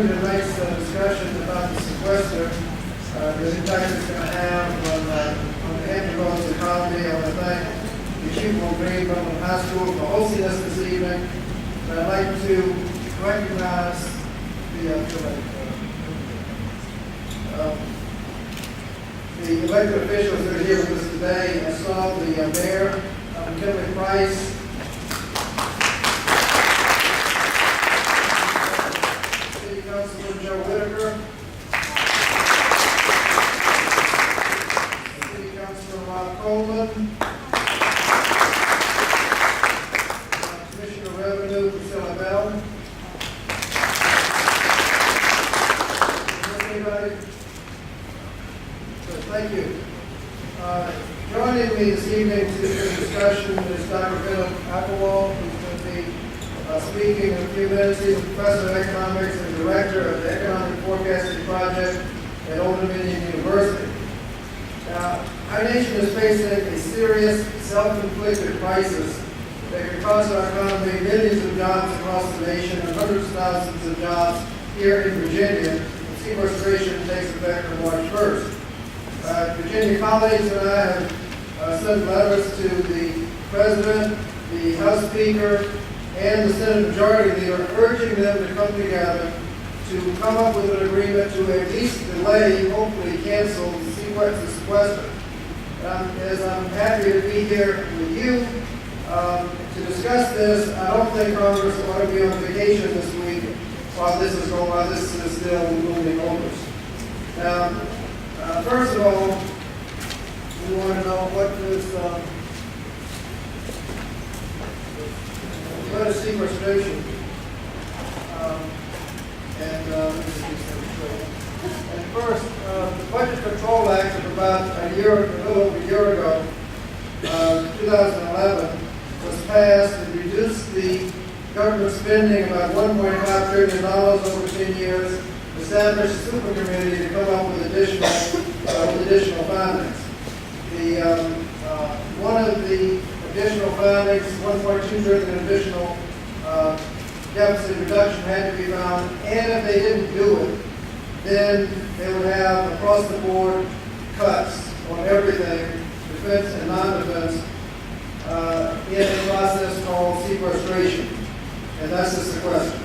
turn to tonight's discussion about the sequester, the impact it's going to have on the Hampton Roads economy. I want to thank the Chief of Green from the high school for hosting us this evening. And I'd like to recognize the elected officials that are here with us today. I saw the mayor, McKinley Price, City Councilman Joe Whitaker, City Councilman Rob Coleman, Commissioner of Revenue Priscilla Bell. Anybody? Thank you. Joining me this evening to this discussion is Dr. Philip Applewall, who's going to be speaking in a few minutes. He's a professor of economics and director of the Economic Forecasting Project at Old Dominion University. Now, our nation is facing a serious self-inflicted crisis that could cost our economy millions of jobs across the nation and hundreds of thousands of jobs here in Virginia. Sequestration takes effect on March 1st. Virginia colleagues and I have sent letters to the President, the House Speaker, and the Senate Majority Leader urging them to come together to come up with an agreement to at least delay, hopefully cancel the sequester. As I'm happy to be here with you to discuss this, I don't think Congress ought to be on vacation this week while this is going on. This is still moving over. Now, first of all, we want to know what is sequestration. And first, the Budget Control Act of about a little over a year ago, 2011, was passed and reduced the government spending about $1.5 trillion over 10 years. Established a super committee to come up with additional findings. One of the additional findings, 1.2 trillion additional deficit reduction had to be found, and if they didn't do it, then they would have across the board cuts on everything, defense and non-defense, in a process called sequestration, and that's the sequester.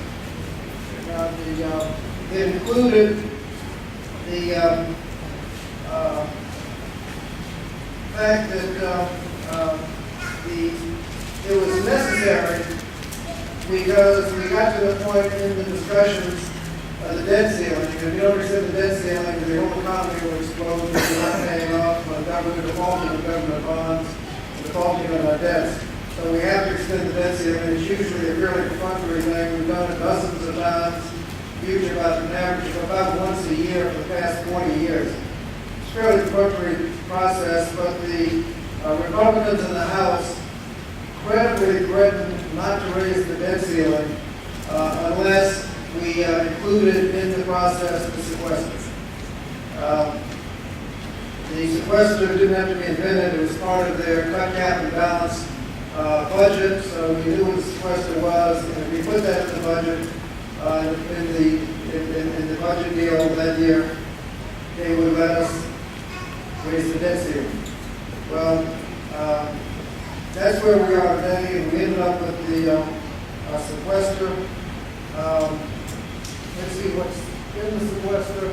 It included the fact that it was necessary because we got to the point in the discussions of the debt ceiling. If you don't accept the debt ceiling, the whole economy will explode because we're not paying off on government defaulting on government bonds, defaulting on our debts. So we have to extend the debt ceiling. It's usually a fairly perfunctory thing. We've done it dozens of times. Usually about an average of about once a year for the past 20 years. It's a fairly perfunctory process, but the Republicans in the House credibly threatened not to raise the debt ceiling unless we included in the process the sequester. The sequester didn't have to be invented. It was part of their cut, cap, and balance budget, so we knew what the sequester was, and if we put that in the budget, in the budget deal that year, they would let us raise the debt ceiling. Well, that's where we are today, and we ended up with the sequester. Let's see what's in the sequester.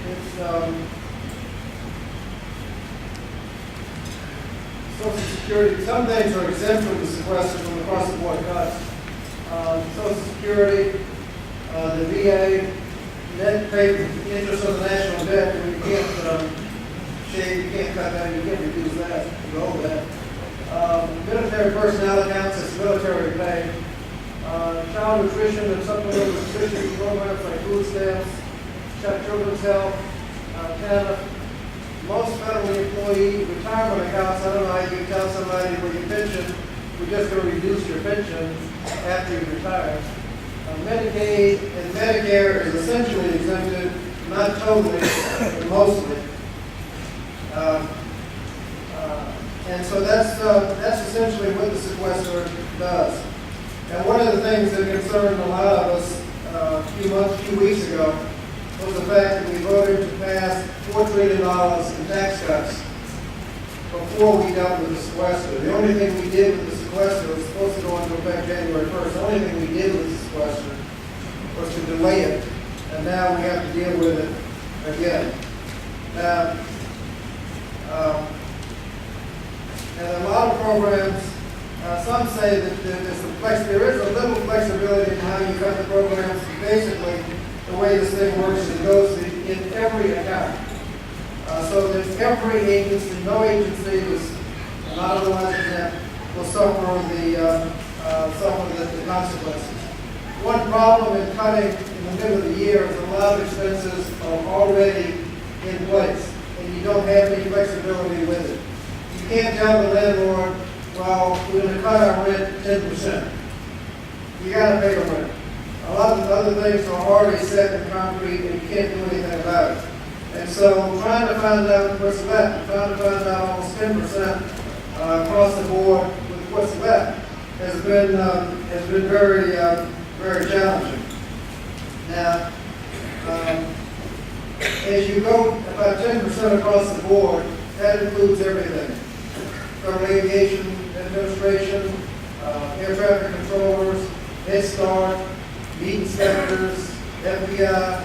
It's Social Security. Some things are exempt from the sequester from across the board cuts. Social Security, the VA, net paid interest on the national debt, you can't shave, you can't cut that, you can't reduce that, you owe that. Military personnel accounts, it's military pay. Child nutrition and supplemental nutrition programs like food stamps, children's health, TANF. Most federal employee retirement accounts, I don't know how you can tell somebody where your pension, we're just going to reduce your pension after you retire. Medicaid and Medicare is essentially exempted, not totally, but mostly. And so that's essentially what the sequester does. And one of the things that concerned a lot of few weeks ago was the fact that we voted to pass $4 trillion in tax cuts before we dealt with the sequester. The only thing we did with the sequester was supposed to go into effect January 1st. The only thing we did with the sequester was to delay it, and now we have to deal with it again. Now, and a lot of programs, some say that there is a little flexibility in how you cut the programs. Basically, the way this thing works is it goes in every account. So that every agency, no agency was not otherwise exempt, will suffer the consequences. One problem in cutting in the middle of the year is a lot of expenses are already in place, and you don't have any flexibility with it. You can't tell the landlord, well, we're going to cut our rent 10%. You got to pay the rent. A lot of other things are already set in concrete, and you can't do anything about it. And so trying to find out what's left, trying to find out almost 10% across the board with what's left has been very, very challenging. Now, as you go about 10% across the board, that includes everything. From aviation administration, air traffic controllers, Head Start, meat inspectors, FBI,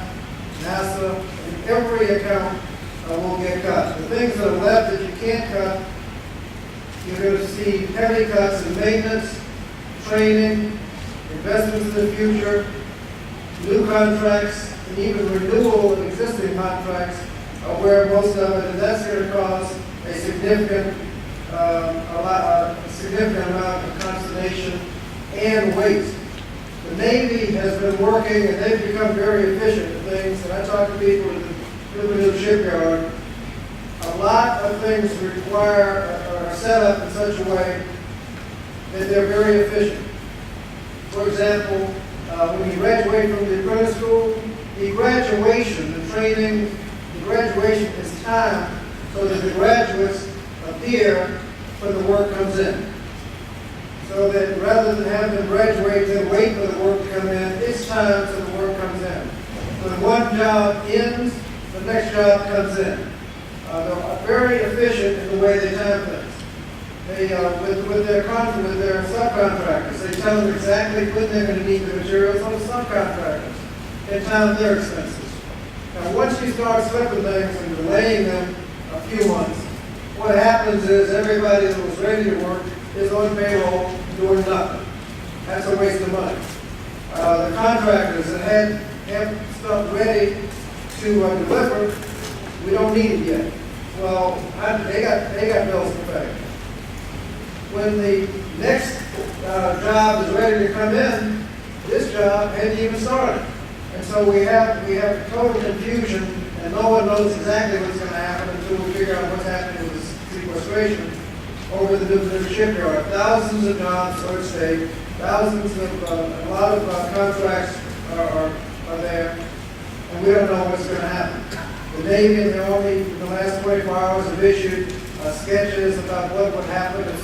NASA, and every account will get cut. The things that are left that you can't cut, you're going to see heavy cuts in maintenance, training, investments in the future, new contracts, and even renewal of existing contracts are where most of it, and that's going to cause a significant amount of consternation and waste. The Navy has been working, and they've become very efficient at things, and I talk to people at the Newport shipyard. A lot of things are set up in such a way that they're very efficient. For example, when you graduate from the apprentice school, the graduation, the training, the graduation is timed so that the graduates appear when the work comes in. So that rather than have them graduate and wait for the work to come in, it's time so the work comes in. When one job ends, the next job comes in. They're very efficient in the way they time things. They, with their subcontractors, they tell them exactly when they're going to need the materials on the subcontractors and time their expenses. Now, once you start slipping things and delaying them a few months, what happens is everybody that was ready to work is on payroll doing nothing. That's a waste of money. The contractors that have stuff ready to deliver, we don't need it yet. Well, they got bills to pay. When the next job is ready to come in, this job hadn't even started. And so we have total confusion, and no one knows exactly what's going to happen until we figure out what's happening with the sequestration over the Newport shipyard. Thousands of jobs are at stake. A lot of contracts are there, and we don't know what's going to happen. The Navy and the Army in the last 24 hours have issued sketches about what would happen if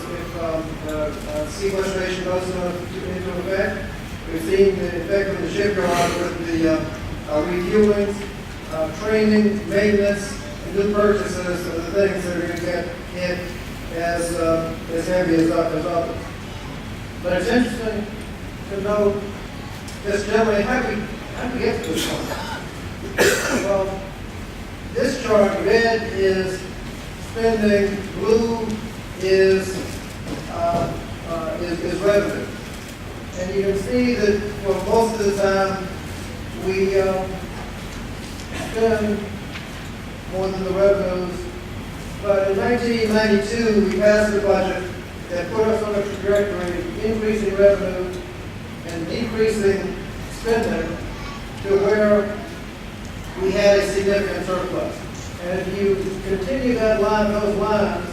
sequestration goes into effect. We've seen the effect of the shipyard with the refueling, training, maintenance, and new purchases of the things that are going to get hit as heavy as others. But it's interesting to note this generally, how do we get to this point? Well, this chart, red is spending, blue is revenue. And you can see that for most of the time we spend more than the revenues. But in 1992, we passed a budget that put us on a trajectory of increasing revenue and decreasing spending to where we had a significant surplus. And if you continue those lines,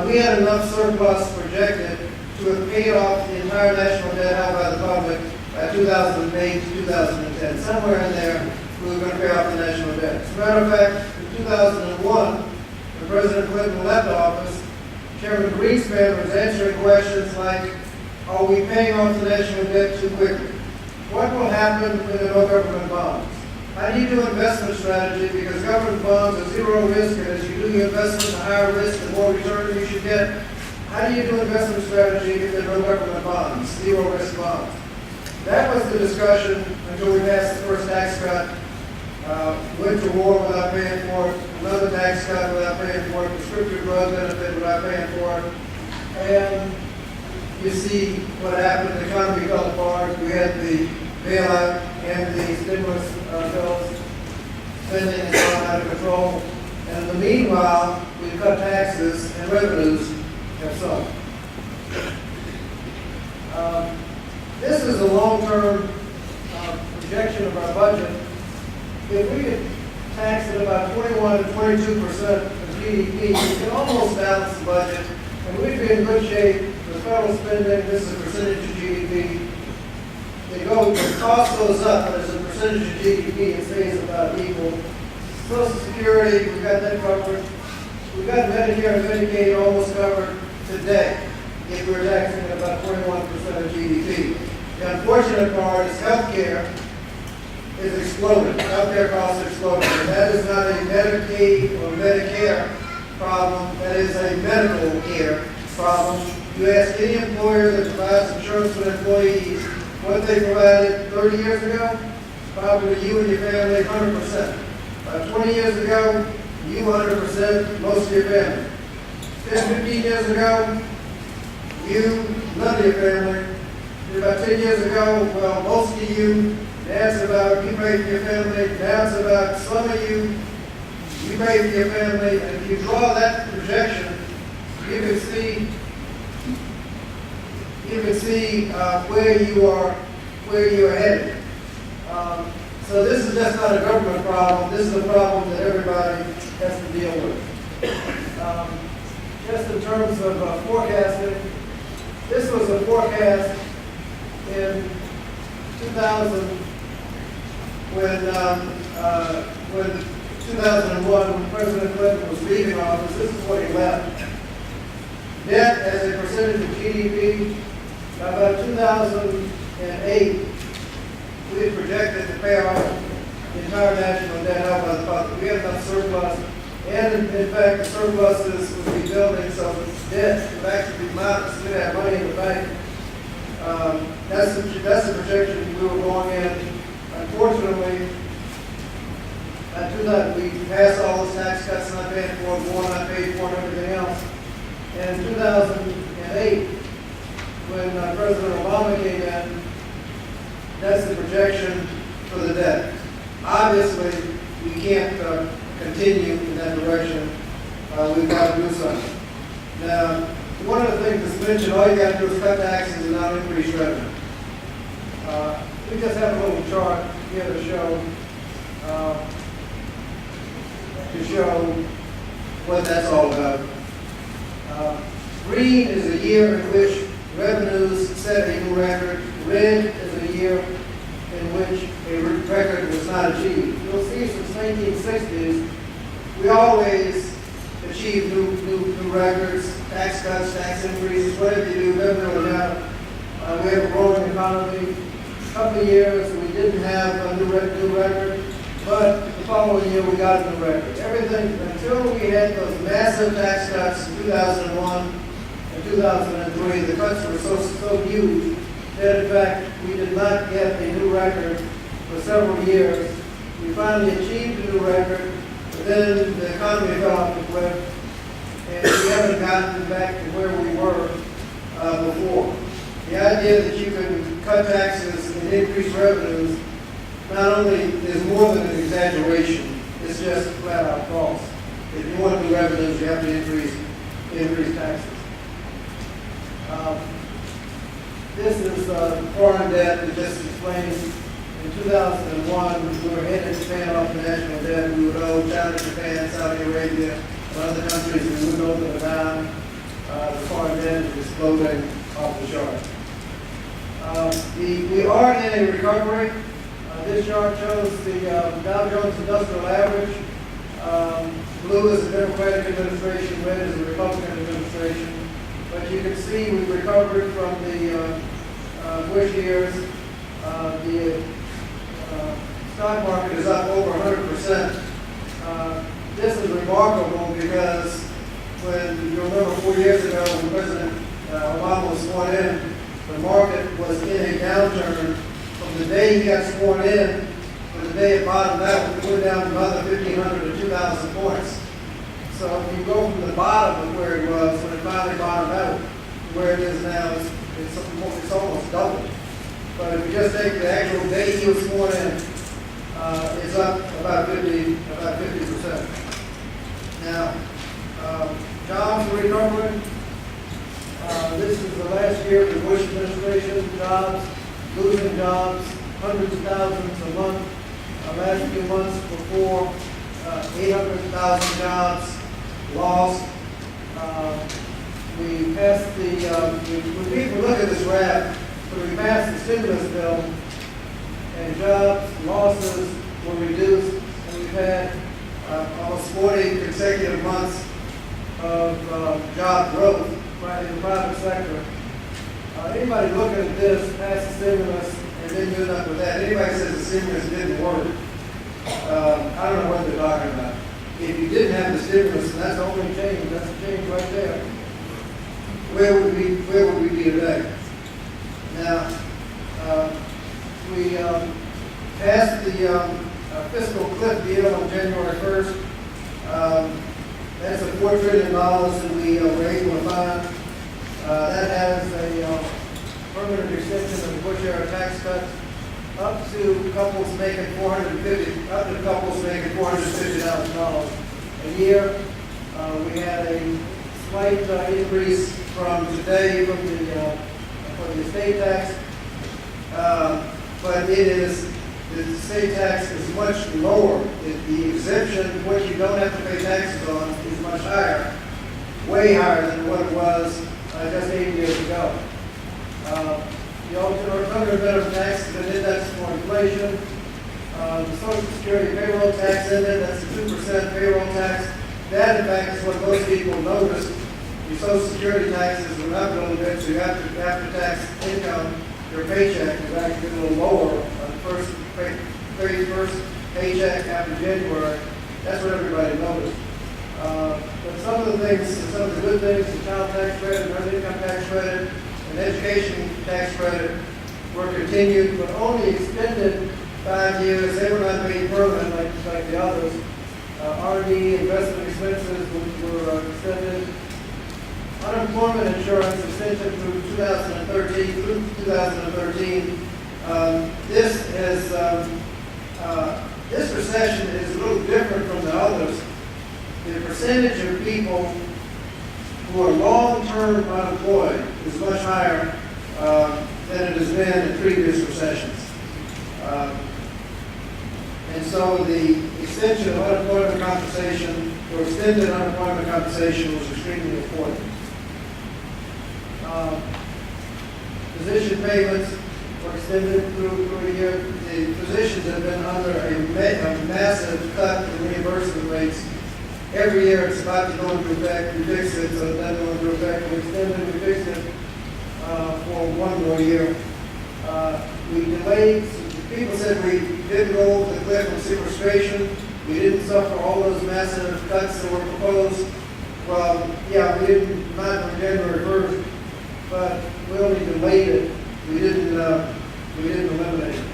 we had enough surplus projected to have paid off the entire national debt held by the public by 2008 to 2010. Somewhere in there, we were going to pay off the national debt. As a matter of fact, in 2001, when President Clinton left office, Chairman Greenspan was answering questions like, are we paying off the national debt too quickly? what will happen when there are no government bonds? How do you do investment strategy? Because government bonds are zero risk, and as you do your investment, the higher risk, the more return you should get. How do you do investment strategy if there are no government bonds, zero risk bonds? That was the discussion until we passed the first tax cut. Went to war without paying for it, another tax cut without paying for it, prescriptive drug benefit without paying for it. And you see what happened, the economy fell apart. We had the bailout and the stimulus bills. Spending has gone out of control. And in the meanwhile, we cut taxes and revenues have sunk. This is a long-term projection of our budget. If we could tax at about 21 to 22% of GDP, we can almost balance the budget, and we'd be in good shape. The federal spending, this is a percentage of GDP. The cost goes up, but as a percentage of GDP, it stays about equal. Social Security, we've got that covered. We've got Medicare and Medicaid almost covered today, if we're taxing at about 21% of GDP. The unfortunate part is healthcare is exploding. Healthcare costs are exploding. And that is not a Medicaid or Medicare problem. That is a medical care problem. You ask any employer that provides insurance for employees what they provided 30 years ago, probably you and your family 100%. 20 years ago, you 100%, most of your family. 10, 15 years ago, you, none of your family. About 10 years ago, well, most of you. Now it's about you pay for your family. Now it's about some of you pay for your family. And if you draw that projection, you can see where you are headed. So this is just not a government problem. This is a problem that everybody has to deal with. Just in terms of forecasting, this was a forecast in 2000 when 2001, when President Clinton was leaving office. This is what he left. Debt as a percentage of GDP. By about 2008, we had projected to pay off the entire national debt out by the public. We had enough surplus, and in fact, the surpluses would be building, so the debt would actually be modest. We'd have money in the bank. That's the projection we were going in. Unfortunately, in 2000, we passed all those tax cuts not paid for, more not paid for, and everything else. And in 2008, when President Obama came in, that's the projection for the debt. Obviously, we can't continue in that direction. We've got to do something. Now, one of the things that's mentioned, all you got to do is cut taxes and not increase revenue. We just have a little chart here to show what that's all about. Green is a year in which revenues set a new record. Red is a year in which a record was not achieved. You'll see since 1960s, we always achieve new records, tax cuts, tax increases, whatever you do, revenue or not. We have a growing economy. A couple of years we didn't have a new record, but the following year we got a new record. Everything until we had those massive tax cuts in 2001 and 2003, the cuts were so huge that in fact we did not get a new record for several years. We finally achieved a new record, but then the economy fell off the cliff, and we haven't gotten back to where we were before. The idea that you can cut taxes and increase revenues not only is more than an exaggeration, it's just flat out false. If you want to do revenues, you have to increase taxes. This is foreign debt that just explains in 2001 we were headed to paying off the national debt. We would owe China, Japan, Saudi Arabia, and other countries. We wouldn't owe them a dime. The foreign debt is exploding off the chart. We are in a recovery. This chart shows the Dow Jones Industrial Average. Blue is the Democratic administration, red is the Republican administration. But you can see we recovered from the Bush years. The stock market is up over 100%. This is remarkable because when you remember 4 years ago when President Obama was sworn in, the market was in a downturn. From the day he got sworn in to the day it bottomed out, it went down another 1,500 to 2,000 points. So if you go from the bottom of where it was when it finally bottomed out to where it is now, it's almost double. But if you just take the actual day he was sworn in, it's up about 50%. Now, jobs are recovering. This is the last year of the Bush administration. Jobs, losing jobs, hundreds of thousands a month. Last few months before, 800,000 jobs lost. We passed when people look at this graph, when we passed the stimulus bill, and jobs losses were reduced, and we've had almost 40 consecutive months of job growth right in the private sector. Anybody looking at this, past the stimulus, and then doing up with that, anybody says the stimulus didn't work, I don't know what they're talking about. If you didn't have the stimulus, and that's the only change, that's the change right there, where would we be today? Now, we passed the fiscal cliff deal on January 1st. That's a $4 trillion that we were able to find. That has a permanent extension of the Bush era tax cuts up to couples making $450,000 a year. We had a slight increase from today for the estate tax, but the state tax is much lower. The exemption, what you don't have to pay taxes on, is much higher, way higher than what it was just 8 years ago. The alternative minimum tax has been indexed for inflation. The Social Security payroll tax in it, that's a 2% payroll tax. That, in fact, is what most people noticed. Your Social Security taxes went up a little bit, so your after-tax income, your paycheck is actually a little lower on the very first paycheck after January. That's what everybody noticed. But some of the things, some of the good things, the child tax credit, earned income tax credit, and education tax credit were continued, but only extended 5 years. They were not made permanent like the others. R&D, investment expenses were extended. Unemployment insurance extension through 2013. This recession is a little different from the others. The percentage of people who are long-term unemployed is much higher than it has been in previous recessions. And so the extension of unemployment compensation or extended unemployment compensation was extremely important. Physician payments were extended through a year. The physicians have been under a massive cut in reimbursement rates. Every year it's about to go into effect. We fixed it, so it doesn't go into effect. We extended, we fixed it for 1 more year. We delayed. People said we didn't go over the cliff on sequestration. We didn't suffer all those massive cuts that were proposed. Well, yeah, we didn't, not on January 1st, but we only delayed it. We didn't eliminate it.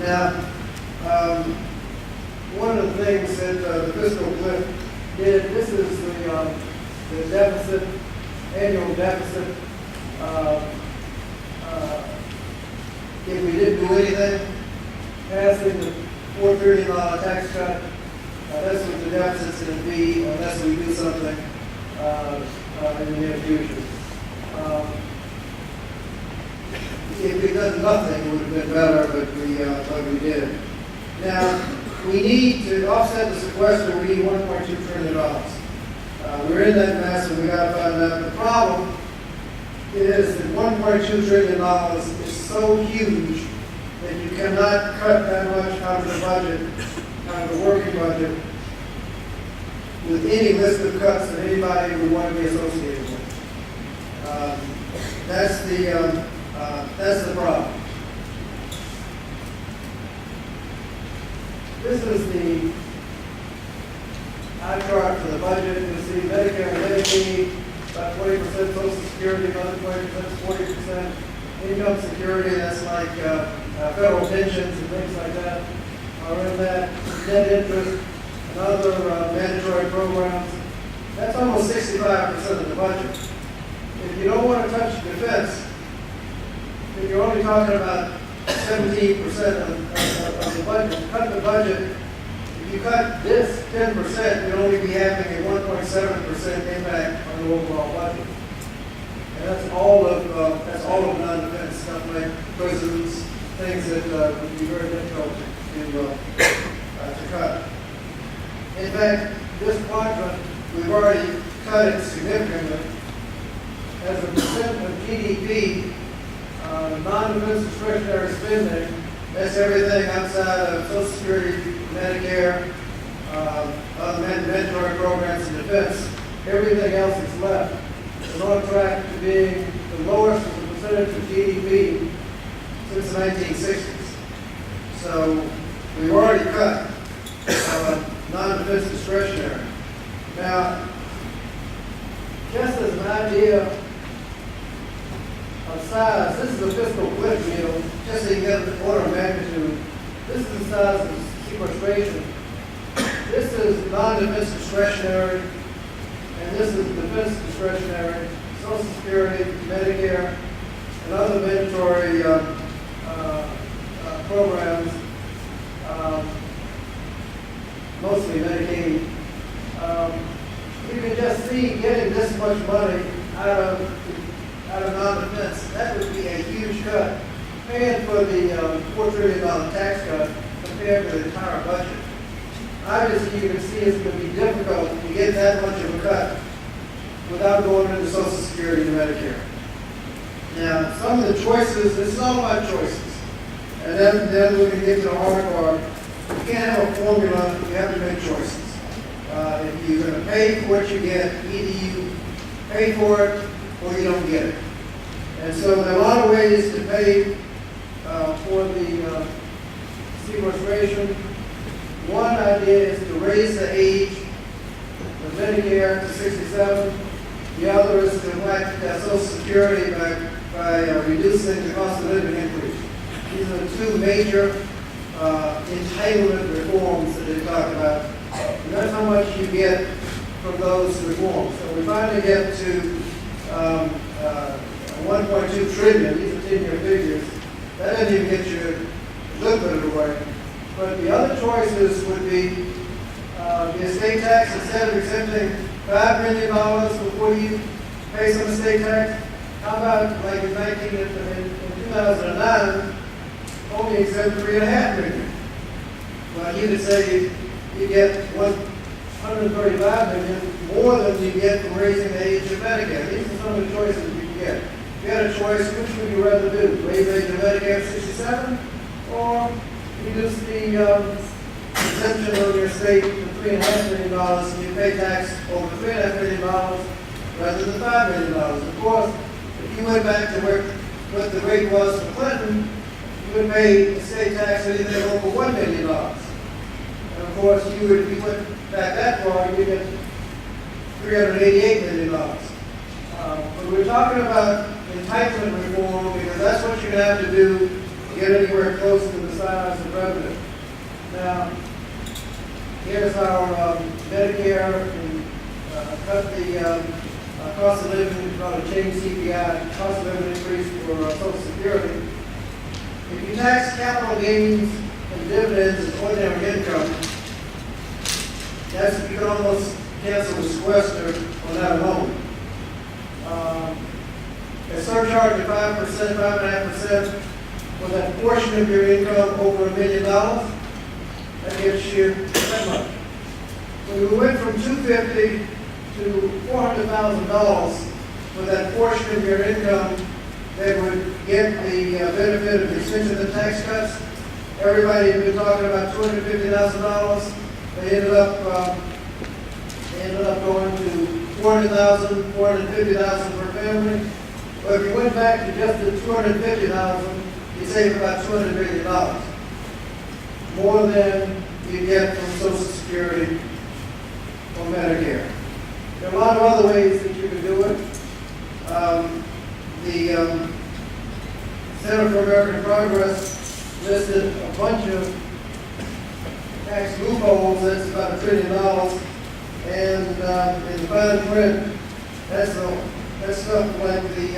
Now, one of the things that the fiscal cliff did, this is the deficit, annual deficit. If we didn't do anything, passing the $4 trillion tax cut, that's what the deficit's going to be unless we do something in the near future. If we'd done nothing, it would have been better, but we did. Now, we need to offset the sequester. We need $1.2 trillion. We're in that mess, and we got to find out. The problem is that $1.2 trillion is so huge that you cannot cut that much out of the budget, out of the working budget, with any list of cuts that anybody would want to be associated with. That's the problem. This is the eye chart for the budget. You see Medicare and Medicaid, about 20%, Social Security, another 20%, 40%. Income security, that's like federal pensions and things like that, are in that. Net interest and other mandatory programs. That's almost 65% of the budget. If you don't want to touch defense, then you're only talking about 17% of the budget. Cut the budget. If you cut this 10%, you'll only be having a 1.7% impact on the overall budget. And that's all of non-defense stuff like prisons, things that would be very difficult to cut. In fact, this quadrant, we've already cut it significantly. As a percent of GDP, non-defense discretionary spending, that's everything outside of Social Security, Medicare, other mandatory programs and defense. Everything else is left. It's on track to being the lowest as a percentage of GDP since the 1960s. So we've already cut non-defense discretionary. Now, just as an idea of size, this is a fiscal cliff deal, just so you get the order of magnitude. This is the size of sequestration. This is non-defense discretionary, and this is defense discretionary, Social Security, Medicare, and other mandatory programs, mostly Medicaid. You can just see getting this much money out of non-defense. That would be a huge cut, paying for the $4 trillion tax cut compared to the entire budget. Obviously, you can see it's going to be difficult to get that much of a cut without going into Social Security and Medicare. Now, some of the choices, this is all about choices. And then we can get to the hard part. You can't have a formula, you have to make choices. If you're going to pay for what you get, either you pay for it or you don't get it. And so there are a lot of ways to pay for the sequestration. One idea is to raise the age of Medicare to 67. The other is to whack Social Security by reducing the cost of living increase. These are the two major entitlement reforms that they talk about. And that's how much you get from those reforms. So we finally get to 1.2 trillion. These are 10-year figures. That doesn't even get you a little bit of the way. But the other choices would be the estate tax. Instead of accepting $5 million before you pay some estate tax, how about like in 2009, only accept $3.5 million? Well, you could say you get $135 million more than you get from raising the age of Medicare. These are some of the choices you can get. If you had a choice, which would you rather do? Raise the age of Medicare to 67, or reduce the exemption on your estate to $3.5 million, and you pay tax over $3.5 million rather than $5 million. Of course, if you went back to what the rate was for Clinton, you would pay estate tax anything over $1 million. And of course, if you went back that far, you get $388 million. But we're talking about entitlement reform because that's what you're going to have to do to get anywhere close to the size of revenue. Now, here's our Medicare, and cut the cost of living, probably change CPI, cost of living increase for Social Security. If you tax capital gains and dividends as ordinary income, you can almost cancel the sequester on that alone. A surcharge of 5%, 5.5% for that portion of your income over $1 million, that gets you that much. So we went from $250,000 to $400,000 for that portion of your income that would get the benefit of the extension of the tax cuts. Everybody had been talking about $250,000. They ended up going to $400,000, $450,000 per family. But if you went back to just the $250,000, you'd save about $200 million. More than you get from Social Security or Medicare. There are a lot of other ways that you can do it. The Center for American Progress listed a bunch of tax loopholes. That's about $1 trillion. And in the fine print, that's stuff like the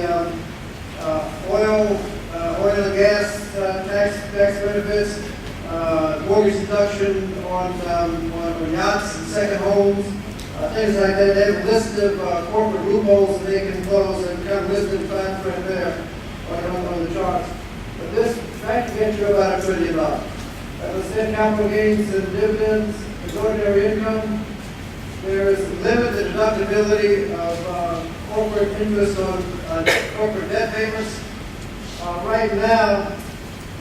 oil and gas tax benefits, mortgage deduction on yachts and second homes, things like that. They have a list of corporate loopholes that they can close, and kind of listed in fine print there on the charts. But that can get you about $1 trillion. As I said, capital gains and dividends, extraordinary income. There is a limit to deductibility of corporate interest on corporate debt payments. Right now,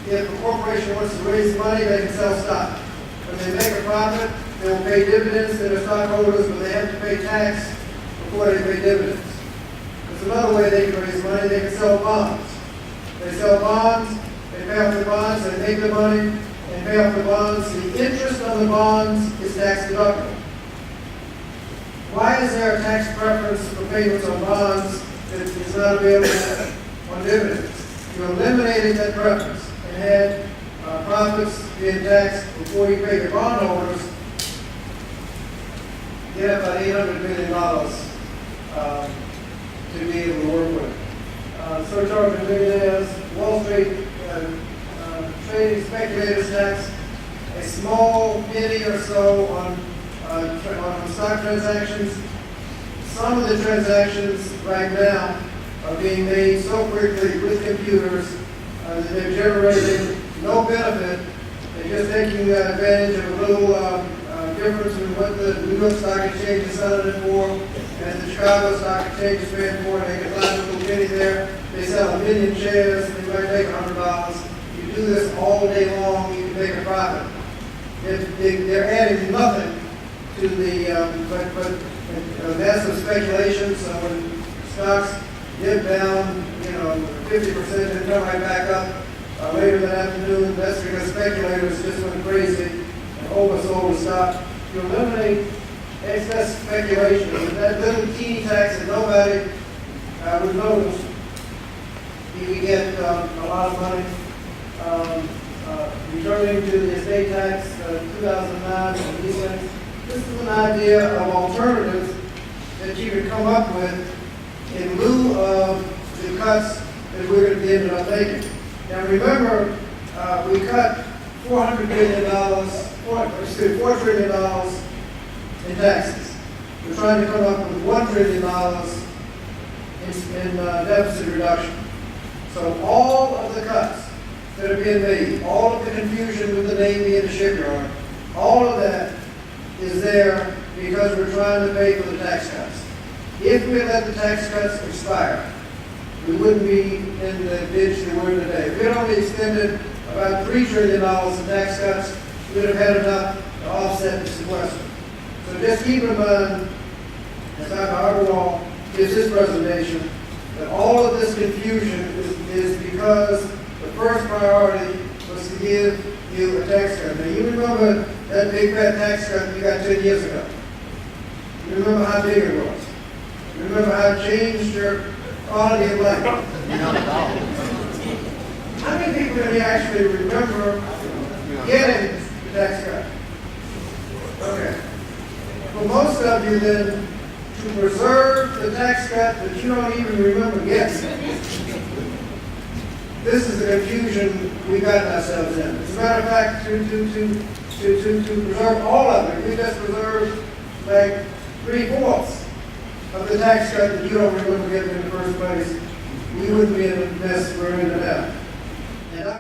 if a corporation wants to raise money, they can sell stock. When they make a profit, they will pay dividends to their stockholders, but they have to pay tax before they pay dividends. There's another way they can raise money. They can sell bonds. They sell bonds, they pay off the bonds, they make the money, and pay off the bonds. The interest on the bonds is tax deductible. Why is there a tax preference for payments on bonds that is not available on dividends? You eliminated that preference and had profits being taxed before you pay your bondholders. You have about $800 million to be able to work with. Surcharging millionaires, Wall Street trading speculators tax, a small penny or so on stock transactions. Some of the transactions right now are being made so quickly with computers that they're generating no benefit. They're just taking advantage of a little difference in what the New York Stock Exchange is selling it for and the Chicago Stock Exchange is paying for it. They can find a little penny there. They sell 1 million shares. They might make $100. You do this all day long, you can make a profit. They're adding nothing to the massive speculation. So when stocks dip down, 50%, and come right back up later that afternoon, that's because speculators just went crazy and oversold the stock. You eliminate excess speculation. With that little teeny tax that nobody would notice, you can get a lot of money. Returning to the estate tax 2009 and these things. This is an idea of alternatives that you could come up with in lieu of the cuts that we're going to be ended up making. Now remember, we cut $4 trillion in taxes. We're trying to come up with $1 trillion in deficit reduction. So all of the cuts that are being made, all of the confusion with the Navy and the shipyard, all of that is there because we're trying to pay for the tax cuts. If we let the tax cuts expire, we wouldn't be in the ditch that we're in today. If we had only extended about $3 trillion in tax cuts, we'd have had enough to offset the sequester. So just keep in mind, as Dr. Agarwal gives his presentation, that all of this confusion is because the first priority was to give you a tax cut. Now you remember that big fat tax cut you got 10 years ago. You remember how big it was. You remember how it changed your quality of life. How many people can you actually remember getting the tax cut? Okay. For most of you then, to preserve the tax cut that you don't even remember getting, this is the confusion we got ourselves in. As a matter of fact, to preserve all of it, we just preserved like 3/4 of the tax cut that you don't remember getting in the first place. We wouldn't be in the mess we're in now.